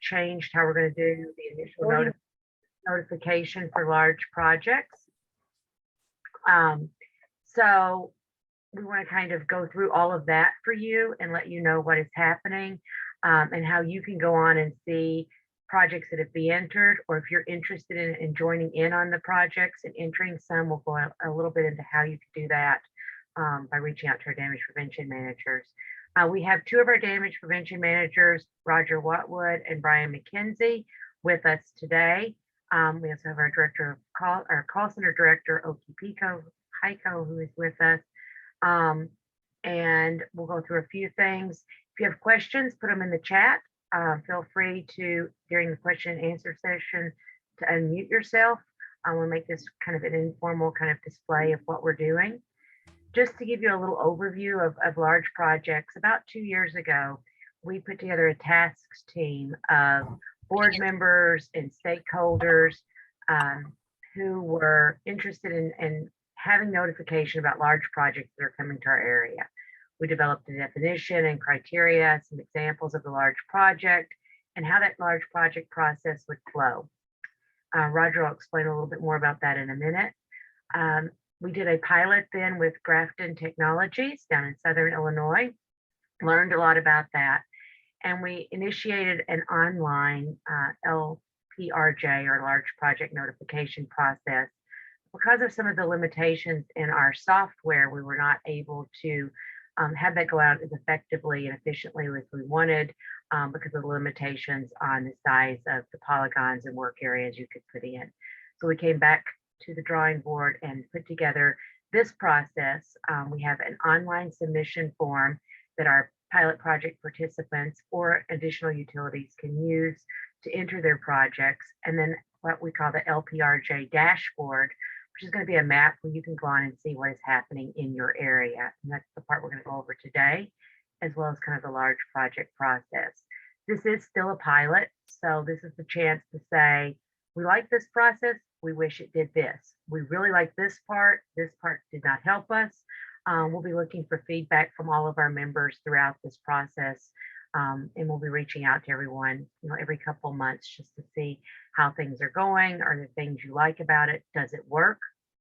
changed how we're going to do the initial notification for large projects. So we want to kind of go through all of that for you and let you know what is happening, and how you can go on and see projects that have been entered, or if you're interested in joining in on the projects and entering some, we'll go a little bit into how you can do that by reaching out to our damage prevention managers. We have two of our damage prevention managers, Roger Watwood and Brian McKenzie, with us today. We also have our call center director, Oki Heiko, who is with us. And we'll go through a few things. If you have questions, put them in the chat. Feel free to, during the question and answer session, to unmute yourself. We'll make this kind of an informal kind of display of what we're doing. Just to give you a little overview of large projects, about 2 years ago, we put together a tasks team of board members and stakeholders who were interested in having notification about large projects that are coming to our area. We developed a definition and criteria, some examples of the large project, and how that large project process would flow. Roger will explain a little bit more about that in a minute. We did a pilot then with Grafton Technologies down in Southern Illinois, learned a lot about that, and we initiated an online LPRJ, or large project notification process. Because of some of the limitations in our software, we were not able to have that go out as effectively and efficiently as we wanted, because of the limitations on the size of the polygons and work areas you could put in. So we came back to the drawing board and put together this process. We have an online submission form that our pilot project participants or additional utilities can use to enter their projects, and then what we call the LPRJ Dashboard, which is going to be a map where you can go on and see what is happening in your area. And that's the part we're going to go over today, as well as kind of the large project process. This is still a pilot, so this is the chance to say, we like this process, we wish it did this. We really like this part did not help us. We'll be looking for feedback from all of our members throughout this process, and we'll be reaching out to everyone, every couple months, just to see how things are going. Are there things you like about it? Does it work?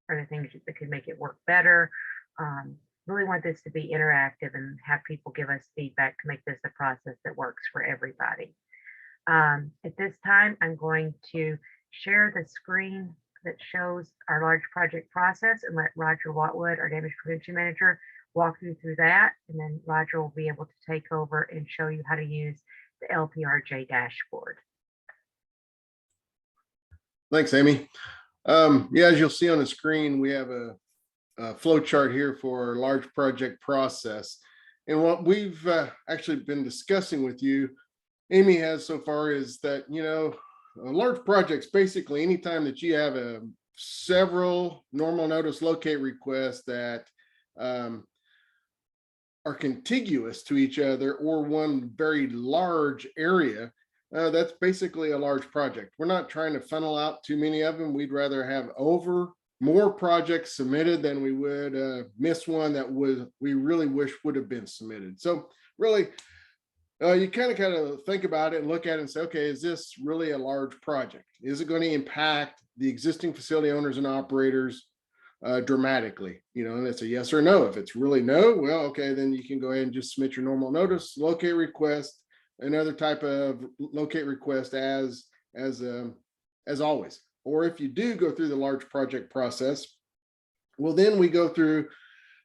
Are there things that could make it work better? Really want this to be interactive and have people give us feedback to make this a process that works for everybody. At this time, I'm going to share the screen that shows our large project process and let Roger Watwood, our damage prevention manager, walk you through that. And then Roger will be able to take over and show you how to use the LPRJ dashboard. Thanks, Amy. Yeah, as you'll see on the screen, we have a flow chart here for our large project process. And what we've actually been discussing with you, Amy has so far, is that, large projects, basically anytime that you have several normal notice locate requests that are contiguous to each other, or one very large area, that's basically a large project. We're not trying to funnel out too many of them. We'd rather have more projects submitted than we would miss one that we really wish would have been submitted. So really, you kind of think about it and look at it and say, okay, is this really a large project? Is it going to impact the existing facility owners and operators dramatically? And it's a yes or no. If it's really no, well, okay, then you can go ahead and just submit your normal notice, locate request, another type of locate request as always. Or if you do go through the large project process, well, then we go through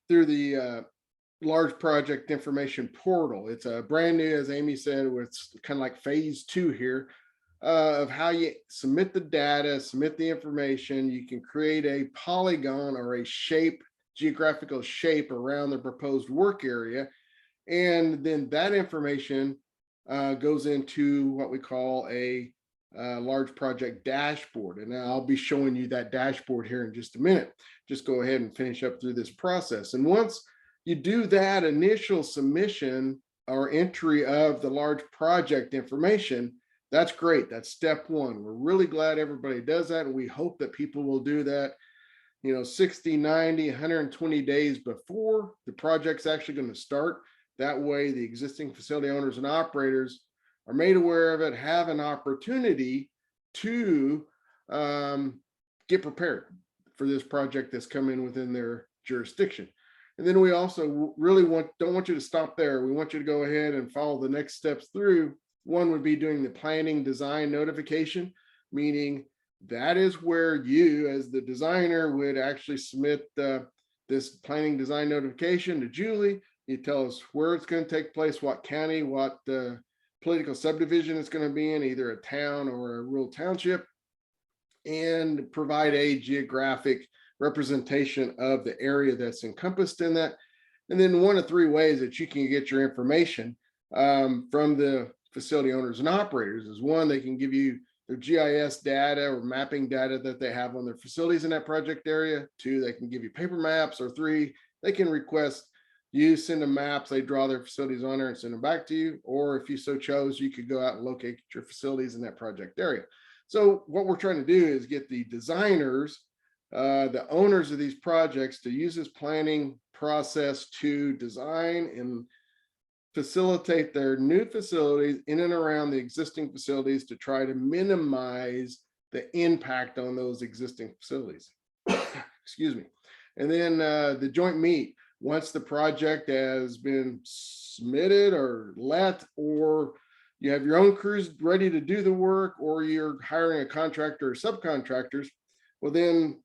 the large project information portal. It's a brand new, as Amy said, it's kind of like phase 2 here of how you submit the data, submit the information. You can create a polygon or a shape, geographical shape around the proposed work area. And then that information goes into what we call a large project dashboard. And I'll be showing you that dashboard here in just a minute. Just go ahead and finish up through this process. And once you do that initial submission or entry of the large project information, that's great. That's step 1. We're really glad everybody does that. And we hope that people will do that, 60, 90, 120 days before the project's actually going to start. That way, the existing facility owners and operators are made aware of it, have an opportunity to get prepared for this project that's coming within their jurisdiction. And then we also really don't want you to stop there. We want you to go ahead and follow the next steps through. One would be doing the planning design notification, meaning that is where you as the designer would actually submit this planning design notification to Julie. You tell us where it's going to take place, what county, what political subdivision it's going to be in, either a town or a rural township, and provide a geographic representation of the area that's encompassed in that. And then one of three ways that you can get your information from the facility owners and operators is: one, they can give you their GIS data or mapping data that they have on their facilities in that project area. Two, they can give you paper maps. Or three, they can request you send them maps, they draw their facilities on there and send them back to you. Or if you so chose, you could go out and locate your facilities in that project area. So what we're trying to do is get the designers, the owners of these projects, to use this planning process to design and facilitate their new facilities in and around the existing facilities to try to minimize the impact on those existing facilities. Excuse me. And then the joint meet, once the project has been submitted or let, or you have your own crews ready to do the work, or you're hiring a contractor or subcontractors, well, then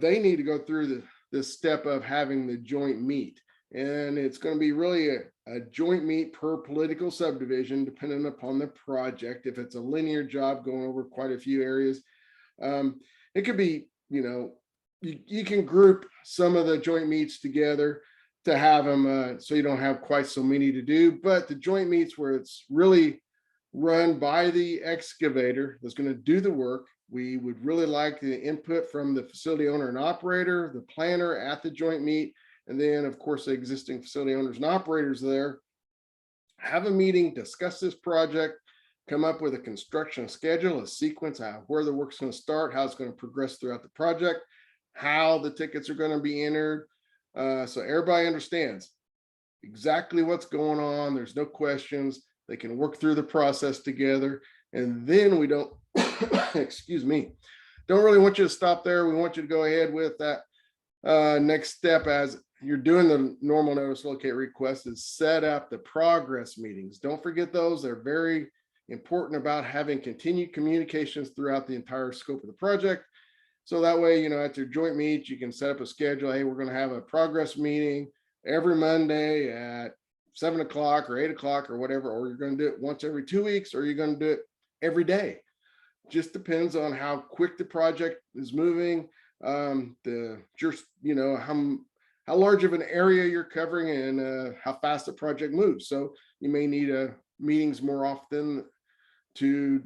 they need to go through this step of having the joint meet. And it's going to be really a joint meet per political subdivision, depending upon the project. If it's a linear job going over quite a few areas, it could be, you can group some of the joint meets together to have them so you don't have quite so many to do. But the joint meets where it's really run by the excavator that's going to do the work, we would really like the input from the facility owner and operator, the planner at the joint meet, and then of course the existing facility owners and operators there. Have a meeting, discuss this project, come up with a construction schedule, a sequence, where the work's going to start, how it's going to progress throughout the project, how the tickets are going to be entered, so everybody understands exactly what's going on. There's no questions. They can work through the process together. And then we don't, excuse me, don't really want you to stop there. We want you to go ahead with that next step as you're doing the normal notice locate request, is set up the progress meetings. Don't forget those. They're very important about having continued communications throughout the entire scope of the project. So that way, at your joint meet, you can set up a schedule. Hey, we're going to have a progress meeting every Monday at 7 o'clock or 8 o'clock or whatever, or you're going to do it once every 2 weeks, or you're going to do it every day. Just depends on how quick the project is moving, how large of an area you're covering, and how fast the project moves. So you may need meetings more often to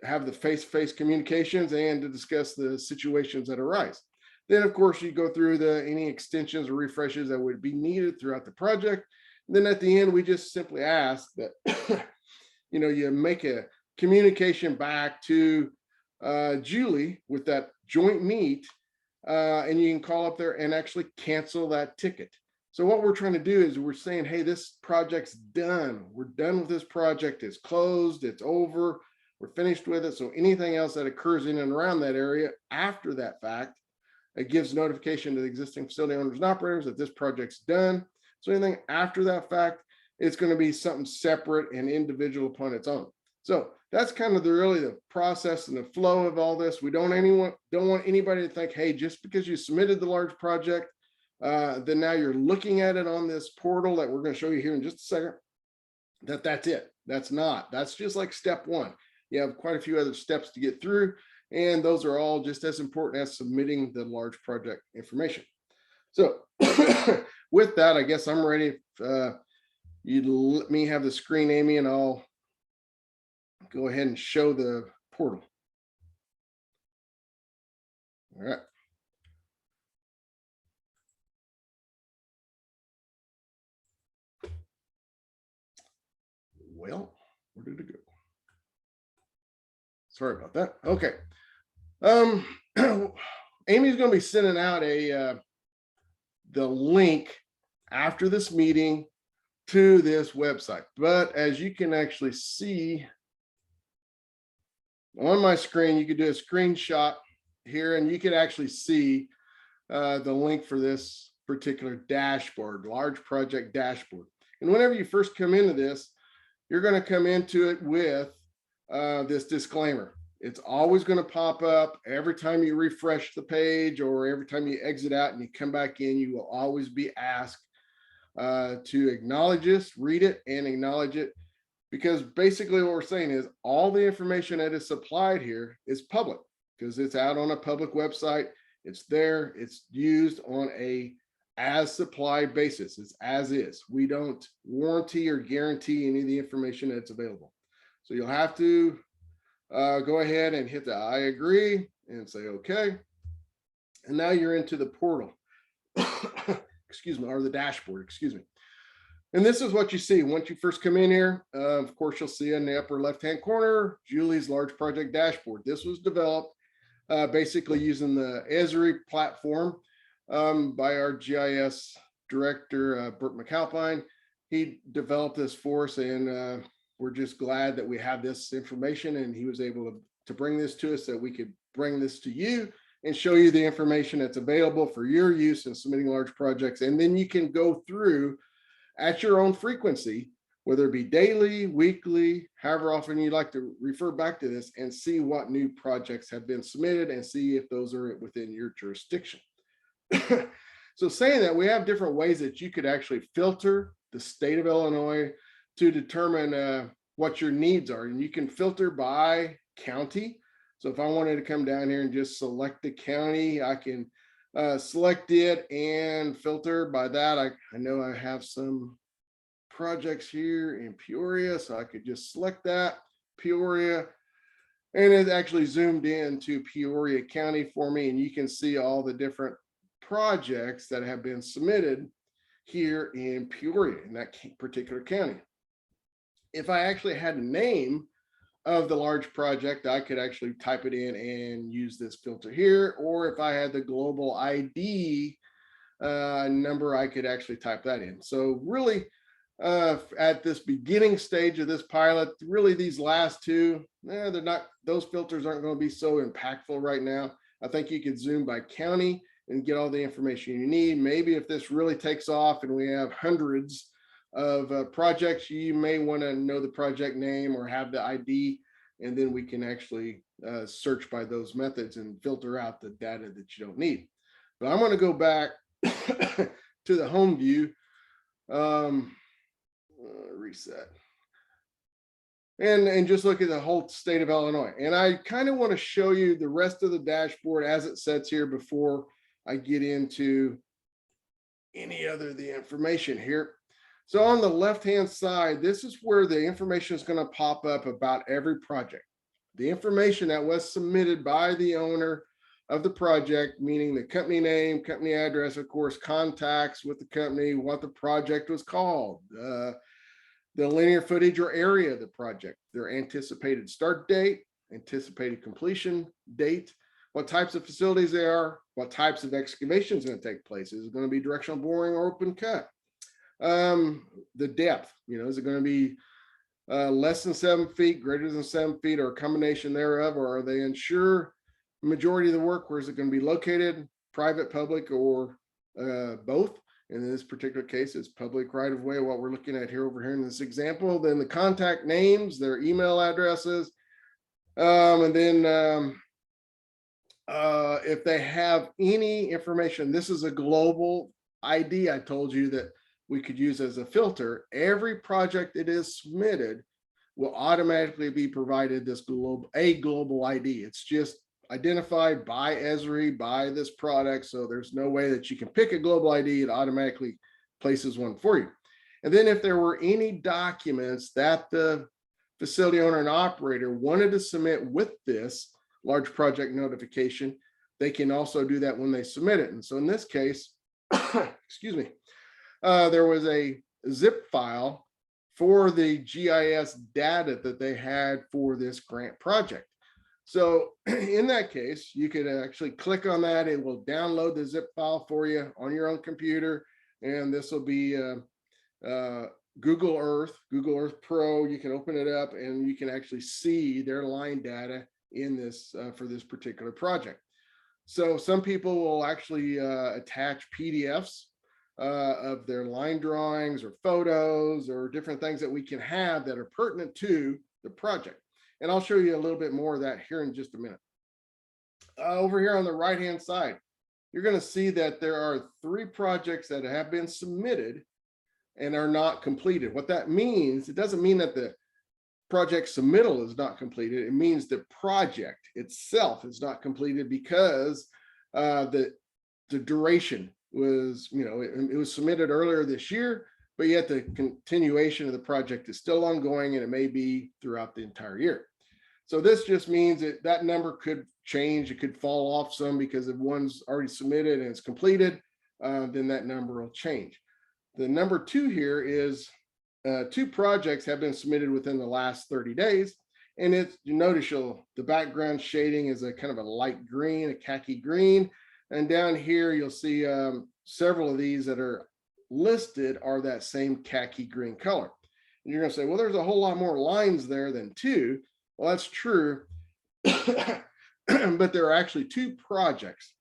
have the face-to-face communications and to discuss the situations that arise. Then of course you go through any extensions or refreshes that would be needed throughout the project. And then at the end, we just simply ask that you make a communication back to Julie with that joint meet, and you can call up there and actually cancel that ticket. So what we're trying to do is we're saying, hey, this project's done. We're done with this project. It's closed. It's over. We're finished with it. So anything else that occurs in and around that area after that fact, it gives notification to the existing facility owners and operators that this project's done. So anything after that fact, it's going to be something separate and individual upon its own. So that's kind of really the process and the flow of all this. We don't want anybody to think, hey, just because you submitted the large project, then now you're looking at it on this portal that we're going to show you here in just a second, that's it. That's not. That's just like step one. You have quite a few other steps to get through, and those are all just as important as submitting the large project information. So with that, I guess I'm ready. You'd let me have the screen, Amy, and I'll go ahead and show the portal. All right. Well, where did it go? Sorry about that. Okay. Amy's going to be sending out the link after this meeting to this website. But as you can actually see on my screen, you could do a screenshot here and you can actually see the link for this particular dashboard, large project dashboard. And whenever you first come into this, you're going to come into it with this disclaimer. It's always going to pop up every time you refresh the page or every time you exit out and you come back in. You will always be asked to acknowledge this, read it and acknowledge it, because basically what we're saying is all the information that is supplied here is public because it's out on a public website. It's there, it's used on a as supplied basis. It's as is. We don't warranty or guarantee any of the information that's available. So you'll have to go ahead and hit the I agree and say, okay. And now you're into the portal, excuse me, or the dashboard, excuse me. And this is what you see once you first come in here. Of course, you'll see in the upper left-hand corner, Julie's large project dashboard. This was developed basically using the Esri platform by our GIS director, Bert McAlpine. He developed this for us, and we're just glad that we have this information, and he was able to bring this to us so that we could bring this to you and show you the information that's available for your use in submitting large projects. And then you can go through at your own frequency, whether it be daily, weekly, however often you'd like to refer back to this and see what new projects have been submitted and see if those are within your jurisdiction. So saying that, we have different ways that you could actually filter the state of Illinois to determine what your needs are. And you can filter by county. So if I wanted to come down here and just select the county, I can select it and filter by that. I know I have some projects here in Peoria, so I could just select that, Peoria, and it actually zoomed in to Peoria County for me, and you can see all the different projects that have been submitted here in Peoria in that particular county. If I actually had a name of the large project, I could actually type it in and use this filter here, or if I had the global ID number, I could actually type that in. So really at this beginning stage of this pilot, really these last two, they're not, those filters aren't going to be so impactful right now. I think you could zoom by county and get all the information you need. Maybe if this really takes off and we have hundreds of projects, you may want to know the project name or have the ID, and then we can actually search by those methods and filter out the data that you don't need. But I'm going to go back to the home view, reset, and just look at the whole state of Illinois. And I kind of want to show you the rest of the dashboard as it sets here before I get into any other of the information here. So on the left-hand side, this is where the information is going to pop up about every project. The information that was submitted by the owner of the project, meaning the company name, company address, of course, contacts with the company, what the project was called, the linear footage or area of the project, their anticipated start date, anticipated completion date, what types of facilities they are, what types of excavation is going to take place. Is it going to be directional boring or open cut? The depth, is it going to be less than 7 feet, greater than 7 feet, or a combination thereof, or are they unsure majority of the work? Where is it going to be located, private, public, or both? In this particular case, it's public right of way, what we're looking at here over here in this example. Then the contact names, their email addresses, and then if they have any information, this is a global ID I told you that we could use as a filter. Every project that is submitted will automatically be provided this global ID. It's just identified by Esri, by this product. So there's no way that you can pick a global ID. It automatically places one for you. And then if there were any documents that the facility owner and operator wanted to submit with this large project notification, they can also do that when they submit it. And so in this case, excuse me, there was a zip file for the GIS data that they had for this grant project. So in that case, you could actually click on that. It will download the zip file for you on your own computer. And this will be Google Earth Pro. You can open it up and you can actually see their line data in this for this particular project. So some people will actually attach PDFs of their line drawings or photos or different things that we can have that are pertinent to the project. And I'll show you a little bit more of that here in just a minute. Over here on the right hand side, you're going to see that there are 3 projects that have been submitted and are not completed. What that means, it doesn't mean that the project submittal is not completed. It means the project itself is not completed because the duration was, it was submitted earlier this year, but yet the continuation of the project is still ongoing and it may be throughout the entire year. So this just means that that number could change. It could fall off some because if one's already submitted and it's completed, then that number will change. The number 2 here is 2 projects have been submitted within the last 30 days. And it's, you notice the background shading is a kind of a light green, a khaki green. And down here, you'll see several of these that are listed are that same khaki green color. And you're going to say, well, there's a whole lot more lines there than 2. Well, that's true. But there are actually 2 projects.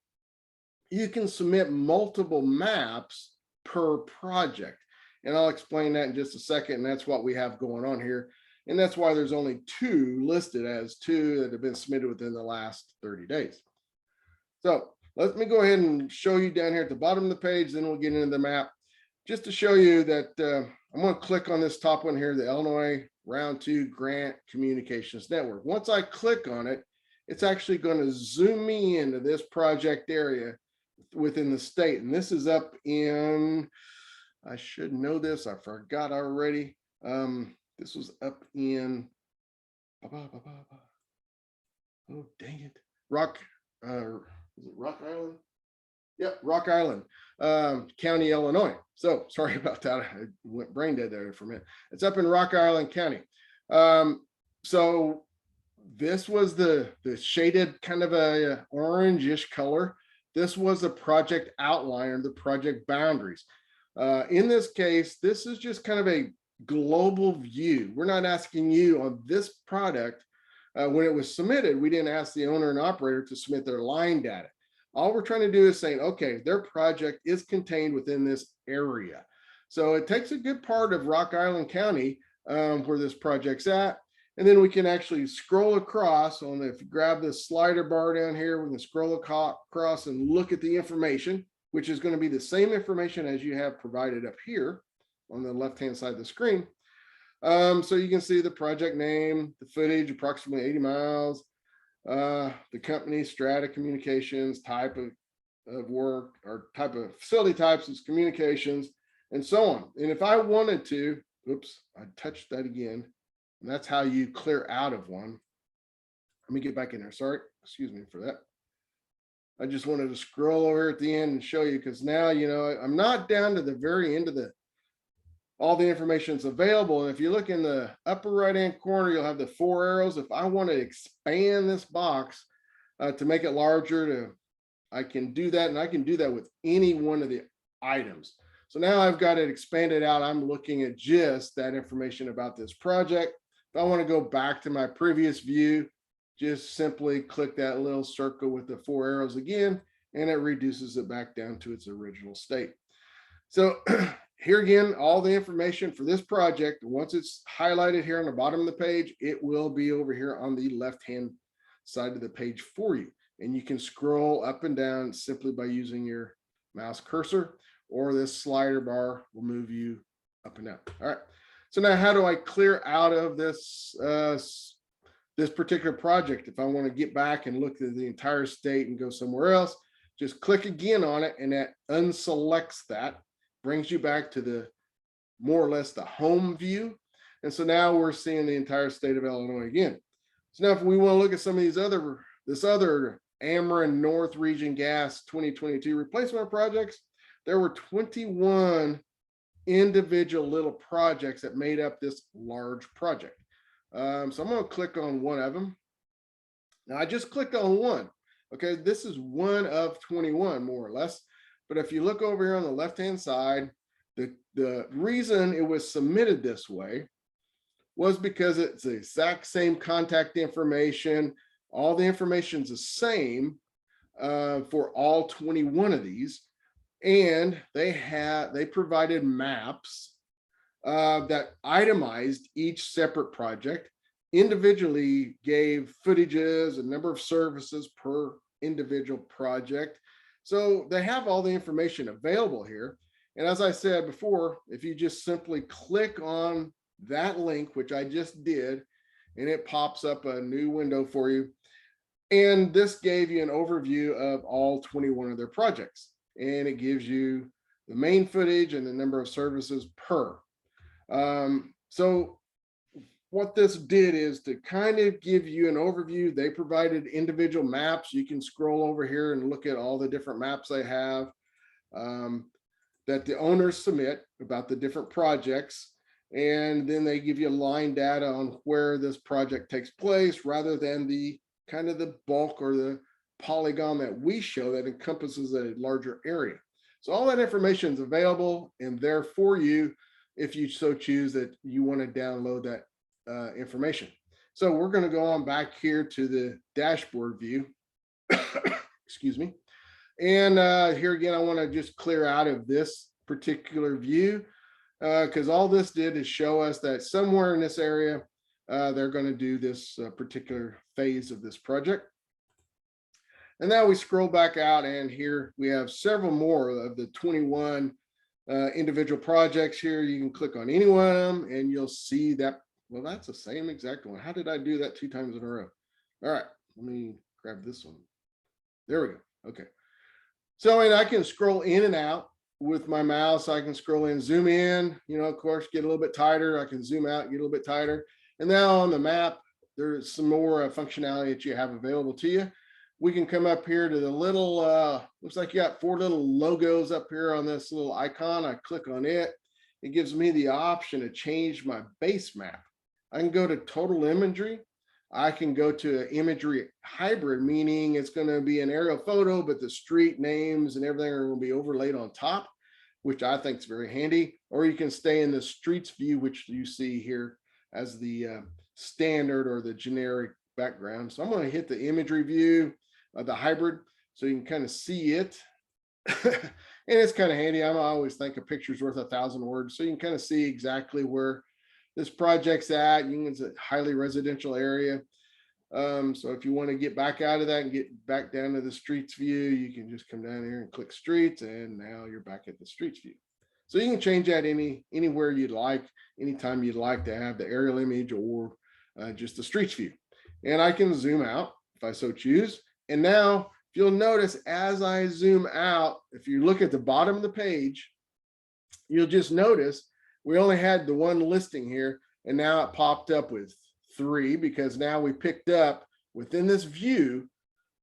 You can submit multiple maps per project. And I'll explain that in just a second. And that's what we have going on here. And that's why there's only 2 listed as 2 that have been submitted within the last 30 days. So let me go ahead and show you down here at the bottom of the page, then we'll get into the map. Just to show you that I'm going to click on this top one here, the Illinois Round 2 Grant Communications Network. Once I click on it, it's actually going to zoom me into this project area within the state. And this is up in, I should know this, I forgot already. This was up in, oh dang it, is it Rock Island? Yep, Rock Island County, Illinois. So sorry about that. I went brain dead there for a minute. It's up in Rock Island County. So this was the shaded kind of a orangish color. This was a project outline or the project boundaries. In this case, this is just kind of a global view. We're not asking you on this product. When it was submitted, we didn't ask the owner and operator to submit their line data. All we're trying to do is saying, okay, their project is contained within this area. So it takes a good part of Rock Island County where this project's at. And then we can actually scroll across on, if you grab this slider bar down here, we can scroll across and look at the information, which is going to be the same information as you have provided up here on the left-hand side of the screen. So you can see the project name, the footage, approximately 80 miles, the company, Strata Communications, type of work or type of facility types is communications, and so on. And if I wanted to, oops, I touched that again. And that's how you clear out of one. Let me get back in there. Sorry, excuse me for that. I just wanted to scroll over at the end and show you, because now, I'm not down to the very end of all the information is available. And if you look in the upper right-hand corner, you'll have the 4 arrows. If I want to expand this box to make it larger, I can do that. And I can do that with any one of the items. So now I've got it expanded out. I'm looking at just that information about this project. If I want to go back to my previous view, just simply click that little circle with the 4 arrows again, and it reduces it back down to its original state. So here again, all the information for this project, once it's highlighted here on the bottom of the page, it will be over here on the left-hand side of the page for you. And you can scroll up and down simply by using your mouse cursor, or this slider bar will move you up and down. All right. So now how do I clear out of this, this particular project? If I want to get back and look at the entire state and go somewhere else, just click again on it, and that unselects that, brings you back to the more or less the home view. And so now we're seeing the entire state of Illinois again. So now if we want to look at some of these this other Ameren North Region Gas 2022 replacement projects, there were 21 individual little projects that made up this large project. So I'm going to click on one of them. Now I just clicked on one. Okay, this is one of 21 more or less. But if you look over here on the left-hand side, The reason it was submitted this way was because it's the exact same contact information. All the information's the same for all 21 of these. And they provided maps that itemized each separate project, individually gave footages, a number of services per individual project. So they have all the information available here. And as I said before, if you just simply click on that link, which I just did, and it pops up a new window for you. And this gave you an overview of all 21 of their projects. And it gives you the main footage and the number of services per. So what this did is to kind of give you an overview. They provided individual maps. You can scroll over here and look at all the different maps they have that the owners submit about the different projects. And then they give you line data on where this project takes place rather than the kind of the bulk or the polygon that we show that encompasses a larger area. So all that information is available and there for you if you so choose that you want to download that information. So we're going to go on back here to the dashboard view. Excuse me. And here again, I want to just clear out of this particular view because all this did is show us that somewhere in this area, they're going to do this particular phase of this project. And now we scroll back out and here we have several more of the 21 individual projects here. You can click on any one of them and you'll see that, well, that's the same exact one. How did I do that 2 times in a row? All right, let me grab this one. There we go. Okay. So and I can scroll in and out with my mouse. I can scroll in, zoom in, you know, of course, get a little bit tighter. I can zoom out, get a little bit tighter. And now on the map, there's some more functionality that you have available to you. We can come up here to the little, looks like you got 4 little logos up here on this little icon. I click on it. It gives me the option to change my base map. I can go to total imagery. I can go to imagery hybrid, meaning it's going to be an aerial photo, but the street names and everything are going to be overlaid on top, which I think is very handy. Or you can stay in the streets view, which you see here as the standard or the generic background. So I'm going to hit the imagery view of the hybrid so you can kind of see it. And it's kind of handy. I always think a picture's worth 1,000 words. So you can kind of see exactly where this project's at. It's a highly residential area. So if you want to get back out of that and get back down to the streets view, you can just come down here and click streets, and now you're back at the streets view. So you can change that anywhere you'd like, anytime you'd like to have the aerial image or just the streets view. And I can zoom out if I so choose. And now if you'll notice, as I zoom out, if you look at the bottom of the page, you'll just notice we only had the one listing here, and now it popped up with 3 because now we picked up within this view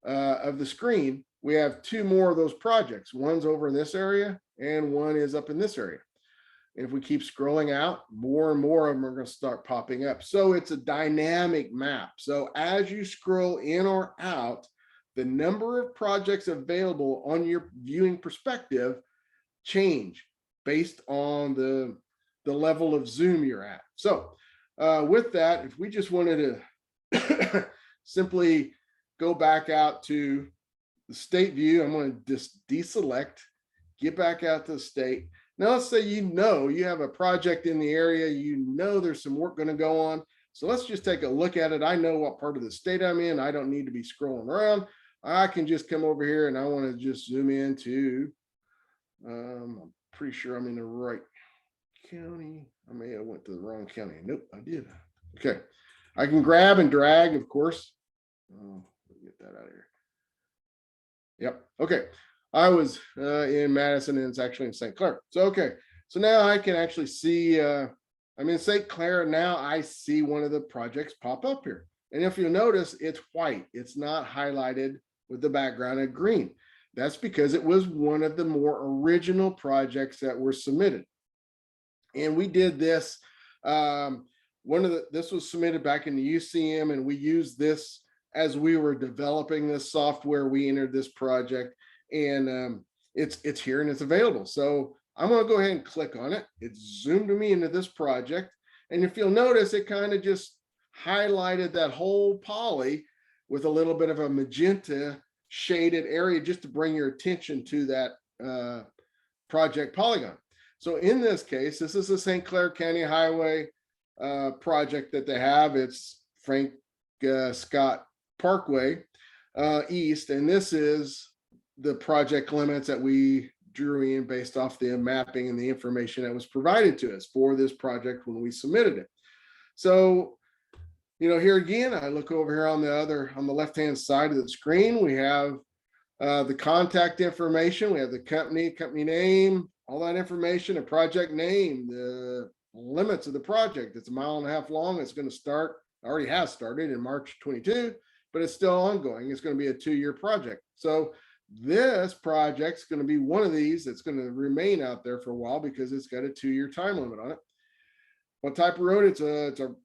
of the screen, we have 2 more of those projects. One's over in this area and one is up in this area. And if we keep scrolling out, more and more of them are going to start popping up. So it's a dynamic map. So as you scroll in or out, the number of projects available on your viewing perspective change based on the level of zoom you're at. So with that, if we just wanted to simply go back out to the state view, I'm going to just deselect, get back out to the state. Now let's say you have a project in the area, there's some work going to go on. So let's just take a look at it. I know what part of the state I'm in. I don't need to be scrolling around. I can just come over here and I want to just zoom into, I'm pretty sure I'm in the right county. I may have went to the wrong county. Nope, I did. Okay. I can grab and drag, of course. Oh, get that out of here. Yep. Okay. I was in Madison and it's actually in St. Clair. So, okay. So now I can actually see, I'm in St. Clair and now I see one of the projects pop up here. And if you'll notice, it's white. It's not highlighted with the background of green. That's because it was one of the more original projects that were submitted. And we did this, this was submitted back in the UCM, and we used this as we were developing this software. We entered this project, and it's here and it's available. So I'm going to go ahead and click on it. It's zoomed me into this project. And if you'll notice, it kind of just highlighted that whole poly with a little bit of a magenta shaded area just to bring your attention to that project polygon. So in this case, this is the St. Clair County Highway project that they have. It's Frank Scott Parkway East, and this is the project limits that we drew in based off the mapping and the information that was provided to us for this project when we submitted it. So, here again, I look over here on the left-hand side of the screen, we have the contact information, we have the company name, all that information, a project name, the limits of the project. It's 1.5 miles long. It's going to start, already has started in March 22, but it's still ongoing. It's going to be a 2-year project. So this project's going to be one of these that's going to remain out there for a while because it's got a 2-year time limit on it. What type of road?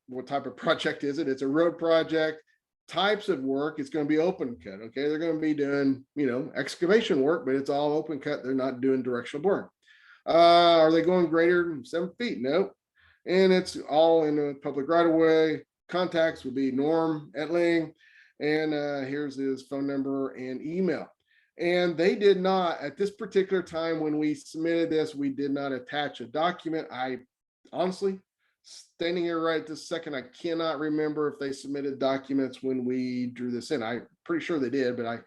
What type of project is it? It's a road project. Types of work, it's going to be open cut. Okay, they're going to be doing excavation work, but it's all open cut. They're not doing directional boring. Are they going greater than 7 feet? Nope. And it's all in the public right of way. Contacts would be Norm Etling, and here's his phone number and email. And they did not, at this particular time when we submitted this, we did not attach a document. I honestly, standing here right this second, I cannot remember if they submitted documents when we drew this in. I'm pretty sure they did, but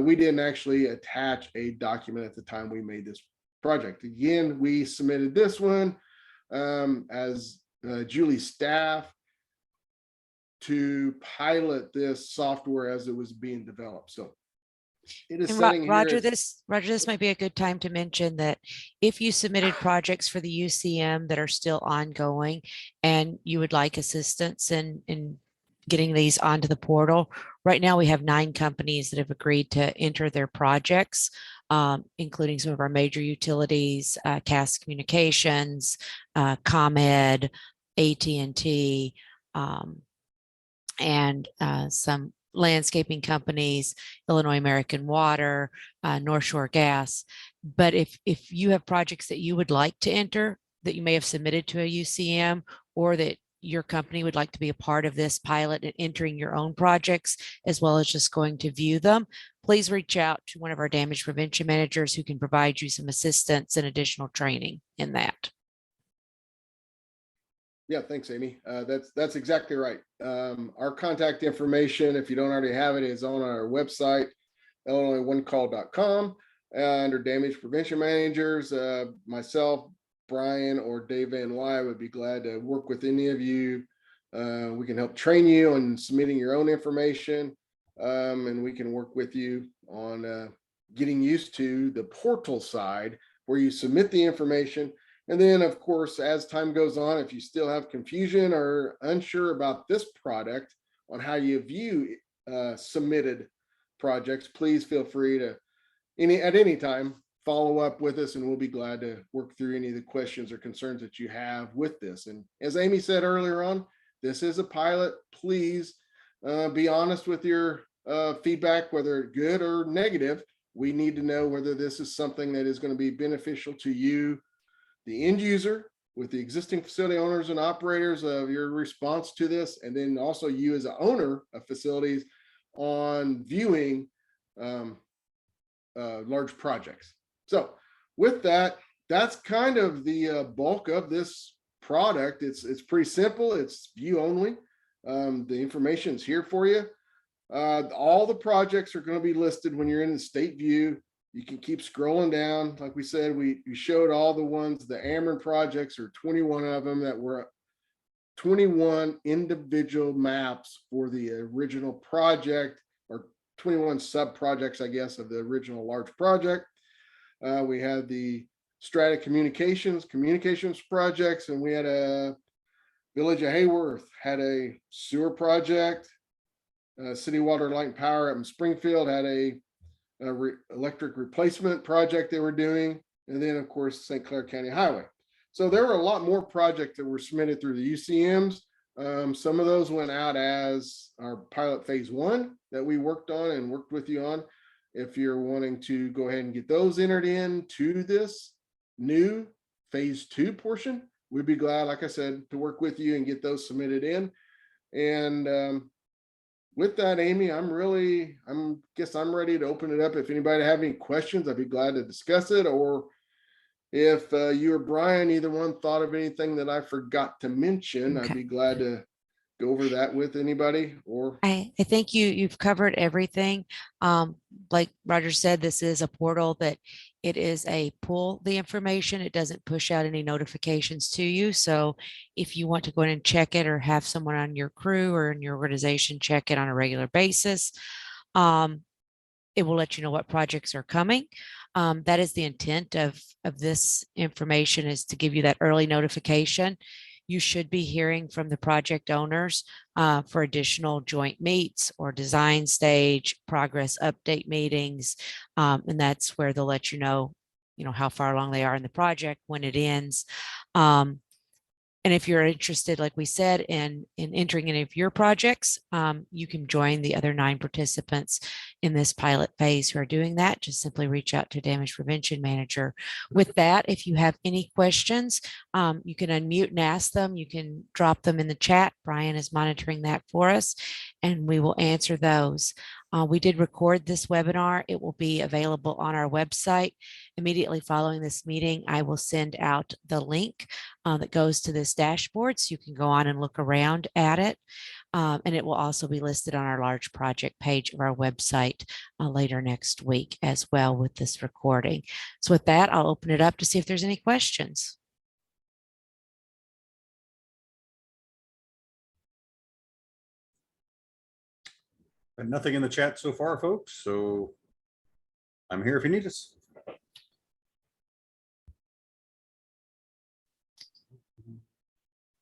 we didn't actually attach a document at the time we made this project. Again, we submitted this one as Julie's staff to pilot this software as it was being developed. So it is And Roger, this might be a good time to mention that if you submitted projects for the UCM that are still ongoing and you would like assistance in getting these onto the portal, right now we have 9 companies that have agreed to enter their projects, including some of our major utilities, CAS Communications, ComEd, AT&T, and some landscaping companies, Illinois American Water, North Shore Gas. But if you have projects that you would like to enter that you may have submitted to a UCM, or that your company would like to be a part of this pilot and entering your own projects, as well as just going to view them, please reach out to one of our damage prevention managers who can provide you some assistance and additional training in that. Yeah, thanks, Amy. That's exactly right. Our contact information, if you don't already have it, is on our website, illinoisoncall.com. Under damage prevention managers, myself, Brian, or Dave Van Wy would be glad to work with any of you. We can help train you on submitting your own information, and we can work with you on getting used to the portal side where you submit the information. And then, of course, as time goes on, if you still have confusion or unsure about this product on how you view submitted projects, please feel free to at any time follow up with us, and we'll be glad to work through any of the questions or concerns that you have with this. And as Amy said earlier on, this is a pilot. Please be honest with your feedback, whether good or negative. We need to know whether this is something that is going to be beneficial to you, the end user, with the existing facility owners and operators of your response to this, and then also you as an owner of facilities on viewing large projects. So with that, that's kind of the bulk of this product. It's pretty simple. It's view only. The information is here for you. All the projects are going to be listed when you're in the state view. You can keep scrolling down. Like we said, we showed all the ones, the Ameren projects are 21 of them that were 21 individual maps for the original project, or 21 sub projects, I guess, of the original large project. We had the Strata communications projects, and we had a Village of Hayworth had a sewer project. City Water, Light and Power up in Springfield had a electric replacement project they were doing, and then of course St. Clair County Highway. So there were a lot more projects that were submitted through the UCMs. Some of those went out as our pilot phase 1 that we worked on and worked with you on. If you're wanting to go ahead and get those entered in to this new phase 2 portion, we'd be glad, like I said, to work with you and get those submitted in. And with that, Amy, I'm ready to open it up. If anybody have any questions, I'd be glad to discuss it. Or if you or Brian, either one, thought of anything that I forgot to mention, I'd Okay. be glad to go over that with anybody. Or I think you've covered everything. Like Roger said, this is a portal that it is a pull the information. It doesn't push out any notifications to you. So if you want to go in and check it or have someone on your crew or in your organization check it on a regular basis, it will let you know what projects are coming. That is the intent of this information, is to give you that early notification. You should be hearing from the project owners for additional joint meets or design stage progress update meetings. And that's where they'll let you know, how far along they are in the project, when it ends. And if you're interested, like we said, in entering any of your projects, you can join the other 9 participants in this pilot phase who are doing that. Just simply reach out to Damage Prevention Manager. With that, if you have any questions, you can unmute and ask them. You can drop them in the chat. Brian is monitoring that for us, and we will answer those. We did record this webinar. It will be available on our website. Immediately following this meeting, I will send out the link that goes to this dashboard, so you can go on and look around at it. And it will also be listed on our large project page of our website later next week as well with this recording. So with that, I'll open it up to see if there's any questions. But nothing in the chat so far, folks. So I'm here if you need us.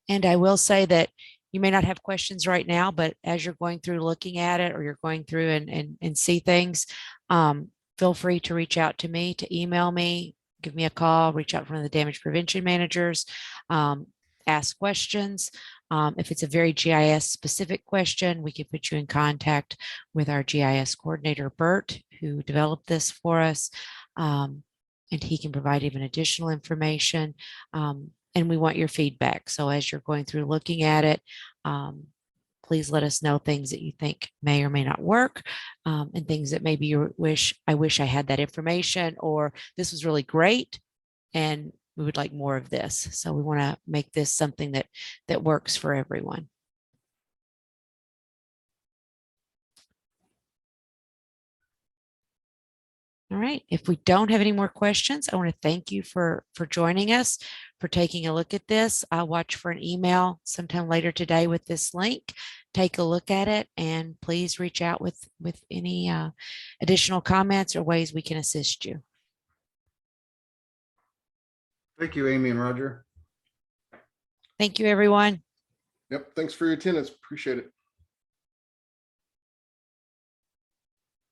And I will say that you may not have questions right now, but as you're going through looking at it, or you're going through and see things, feel free to reach out to me, to email me, give me a call, reach out to one of the damage prevention managers, ask questions. If it's a very GIS specific question, we can put you in contact with our GIS coordinator, Bert, who developed this for us. And he can provide even additional information. And we want your feedback. So as you're going through looking at it, please let us know things that you think may or may not work, and things that maybe you wish I had that information, or this was really great and we would like more of this. So we want to make this something that works for everyone. All right. If we don't have any more questions, I want to thank you for joining us, for taking a look at this. I'll watch for an email sometime later today with this link. Take a look at it, and please reach out with any additional comments or ways we can assist you. Thank you, Amy and Roger. Thank you, everyone. yep, thanks for your attendance. Appreciate it.